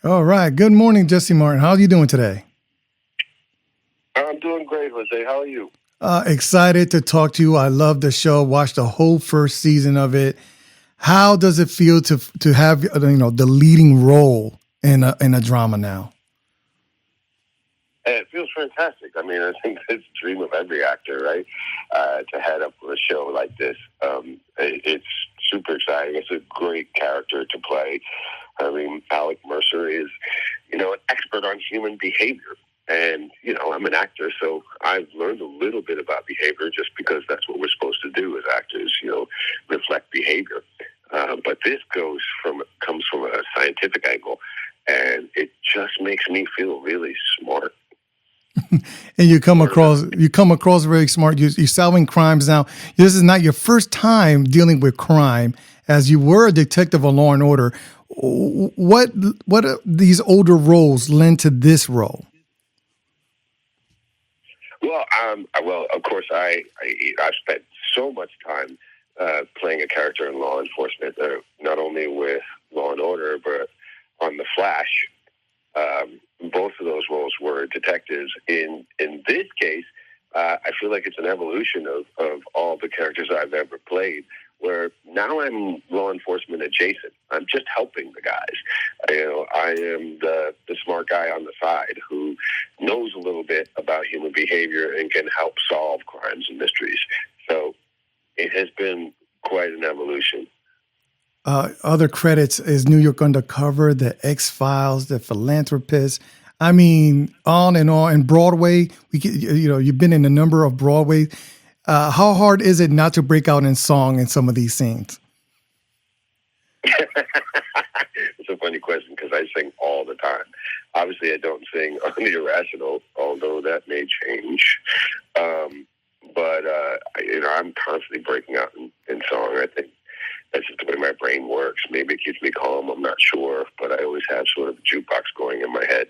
All right. Good morning, Jesse Martin. How are you doing today? I'm doing great, Jose. How are you? Excited to talk to you. I love the show. Watched the whole first season of it. How does it feel to have the leading role in a drama now? It feels fantastic. I mean, I think it's the dream of every actor, right? To head up a show like this. It's super exciting. It's a great character to play. I mean, Alec Mercer is, an expert on human behavior. And, I'm an actor, so I've learned a little bit about behavior just because that's what we're supposed to do as actors, reflect behavior. But this comes from a scientific angle, and it just makes me feel really smart. And you come across very smart. You're solving crimes now. This is not your first time dealing with crime, as you were a detective on Law and Order. What these older roles lend to this role? Well, of course, I've spent so much time playing a character in law enforcement, not only with Law and Order, but on The Flash. Both of those roles were detectives. In this case, I feel like it's an evolution of all the characters I've ever played, where now I'm law enforcement adjacent. I'm just helping the guys. I am the smart guy on the side who knows a little bit about human behavior and can help solve crimes and mysteries. So it has been quite an evolution. Other credits is New York Undercover, The X-Files, The Philanthropist. I mean, on and on. And Broadway, you've been in a number of Broadway. How hard is it not to break out in song in some of these scenes? It's a funny question because I sing all the time. Obviously, I don't sing on the Irrational, although that may change. I'm constantly breaking out in song. I think that's just the way my brain works. Maybe it keeps me calm. I'm not sure, but I always have sort of a jukebox going in my head.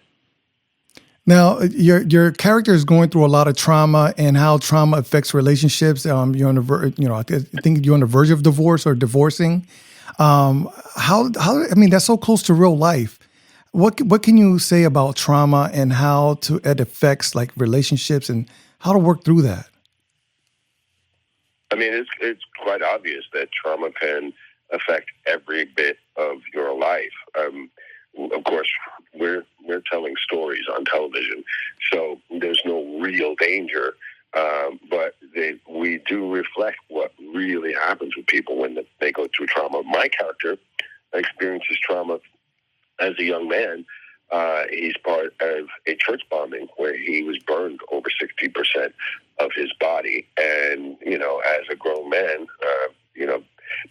Now, your character is going through a lot of trauma and how trauma affects relationships. You're on I think you're on the verge of divorce or divorcing. How? I mean, that's so close to real life. What can you say about trauma and how it affects like relationships and how to work through that? I mean, it's quite obvious that trauma can affect every bit of your life. Of course, we're telling stories on television, so there's no real danger. But we do reflect what really happens with people when they go through trauma. My character experiences trauma as a young man. He's part of a church bombing where he was burned over 60% of his body. And, as a grown man,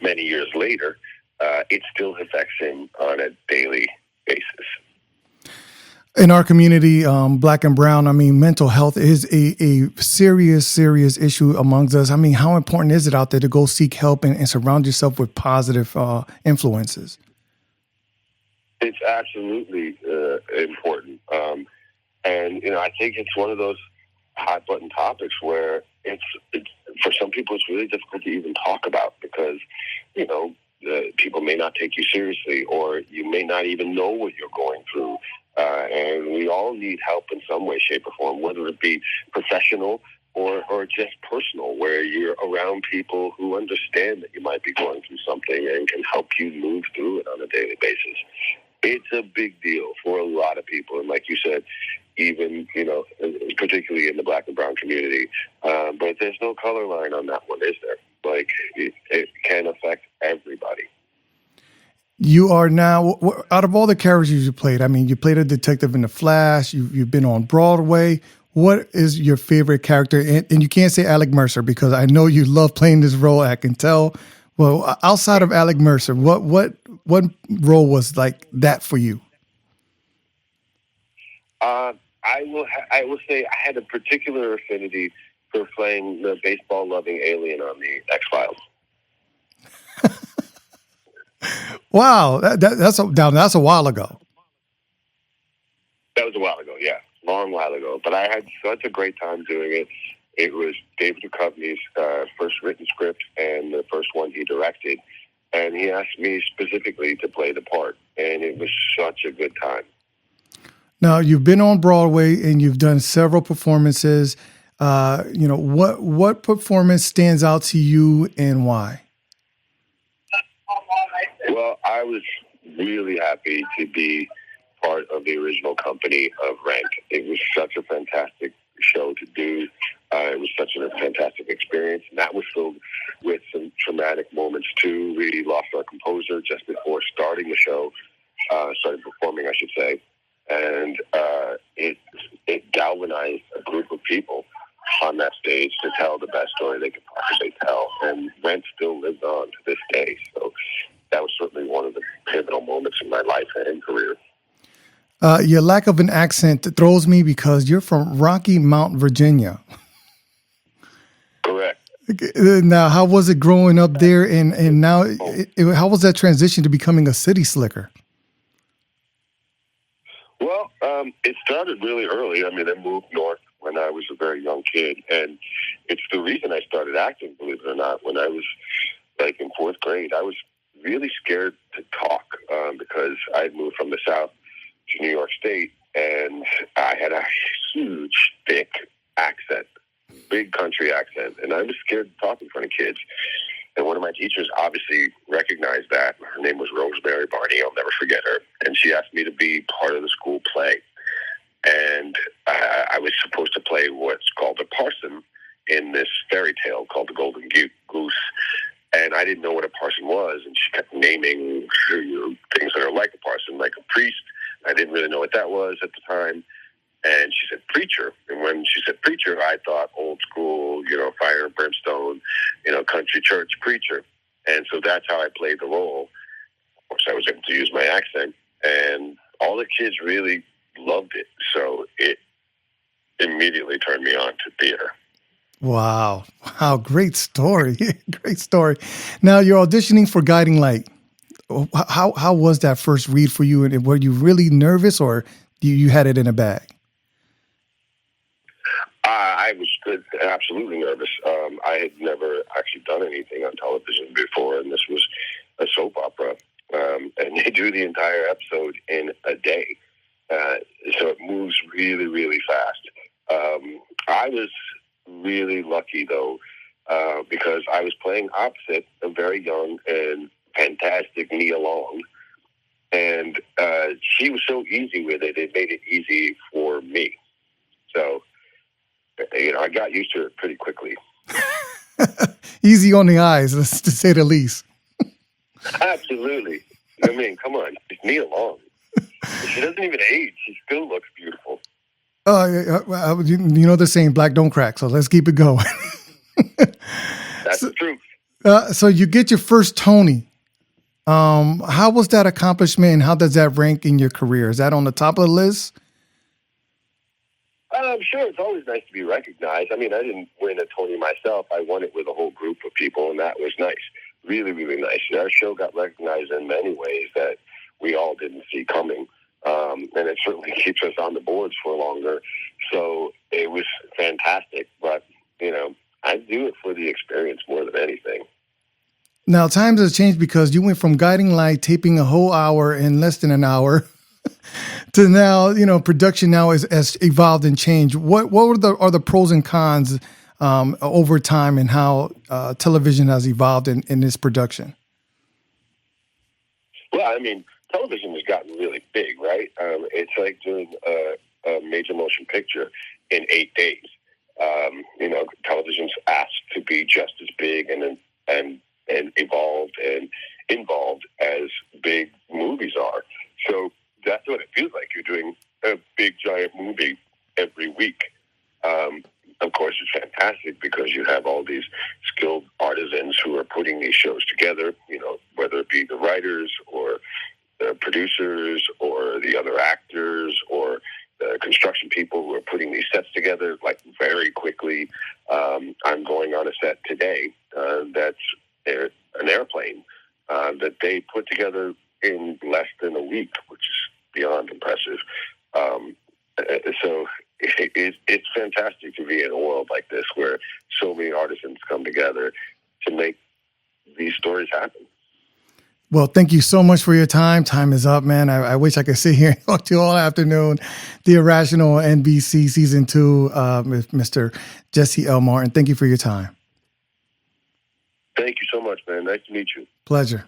many years later, it still affects him on a daily basis. In our community, black and brown, I mean, mental health is a serious issue amongst us. I mean, how important is it out there to go seek help and surround yourself with positive influences? It's absolutely important. I think it's one of those hot button topics where it's for some people, it's really difficult to even talk about because, people may not take you seriously or you may not even know what you're going through. And we all need help in some way, shape, or form, whether it be professional or just personal, where you're around people who understand that you might be going through something and can help you move through it on a daily basis. It's a big deal for a lot of people. And like you said, even, particularly in the black and brown community. But there's no color line on that one, is there? Like, it can affect everybody. You are now, out of all the characters you played, I mean, you played a detective in The Flash, you've been on Broadway. What is your favorite character? And you can't say Alec Mercer because I know you love playing this role. I can tell. Well, outside of Alec Mercer, what role was like that for you? I will say I had a particular affinity for playing the baseball-loving alien on the X-Files. Wow, that's a while ago. That was a while ago, yeah, long while ago. But I had such a great time doing it. It was David Duchovny's first written script and the first one he directed. and he asked me specifically to play the part, and it was such a good time. Now, you've been on Broadway and you've done several performances. What performance stands out to you and why? Well, I was really happy to be part of the original company of Rank. It was such a fantastic show to do. It was such a fantastic experience, and that was filled with some traumatic moments too. We lost our composer just before starting the show, started performing, I should say, and it galvanized a group of people on that stage to tell the best story they could possibly tell, and Rent still lives on to this day. So that was certainly one of the pivotal moments in my life and career. Your lack of an accent throws me because you're from Rocky Mount, Virginia. Correct. Now, how was it growing up there, and now how was that transition to becoming a city slicker? Well, it started really early. I mean, I moved north when I was a very young kid, and it's the reason I started acting, believe it or not. When I was like in fourth grade, I was really scared to talk because I had moved from the South to New York State, and I had a huge, thick accent, big country accent, and I was scared to talk in front of kids. And one of my teachers obviously recognized that. Her name was Rosemary Barney. I'll never forget her. And she asked me to be part of the school play. And I was supposed to play what's called a parson in this fairy tale called The Golden Goose. And I didn't know what a parson was. And she kept naming things that are like a parson, like a priest. I didn't really know what that was at the time. And she said, preacher. And when she said preacher, I thought old school, fire and brimstone, country church preacher. And so that's how I played the role. Of course, I was able to use my accent. And all the kids really loved it. So it immediately turned me on to theater. Wow. Great story. Great story. Now, you're auditioning for Guiding Light. How was that first read for you? And were you really nervous, or you had it in a bag? I was absolutely nervous. I had never actually done anything on television before, and this was a soap opera. And they do the entire episode in a day. So it moves really, really fast. I was really lucky, though, because I was playing opposite a very young and fantastic Nia Long. And she was so easy with it, it made it easy for me. So, I got used to it pretty quickly. Easy on the eyes, to say the least. Absolutely. I mean, come on. It's Nia Long. She doesn't even age. She still looks beautiful. They're saying black don't crack, so let's keep it going. That's the truth. So you get your first Tony. How was that accomplishment, and how does that rank in your career? Is that on the top of the list? Sure, it's always nice to be recognized. I mean, I didn't win a Tony myself. I won it with a whole group of people, and that was nice. Really, really nice. Our show got recognized in many ways that we all didn't see coming, and it certainly keeps us on the boards for longer. So it was fantastic, but, I do it for the experience more than anything. Now, times have changed because you went from Guiding Light, taping a whole hour in less than an hour, to now, production now has evolved and changed. What are the pros and cons over time, and how television has evolved in this production? Well, I mean, television has gotten really big, right? It's like doing a major motion picture in 8 days. Television's asked to be just as big and evolved and involved as big movies are. So that's what it feels like. You're doing a big, giant movie every week. Of course, it's fantastic because you have all these skilled artisans who are putting these shows together, whether it be the writers or the producers or the other actors or the construction people who are putting these sets together, like, very quickly. I'm going on a set today that's an airplane that they put together in less than a week, which is beyond impressive. So it's fantastic to be in a world like this where so many artisans come together to make these stories happen. Well, thank you so much for your time. Time is up, man. I wish I could sit here and talk to you all afternoon. The Irrational NBC season 2, with Mr. Jesse L. Martin. Thank you for your time. Thank you so much, man. Nice to meet you. Pleasure.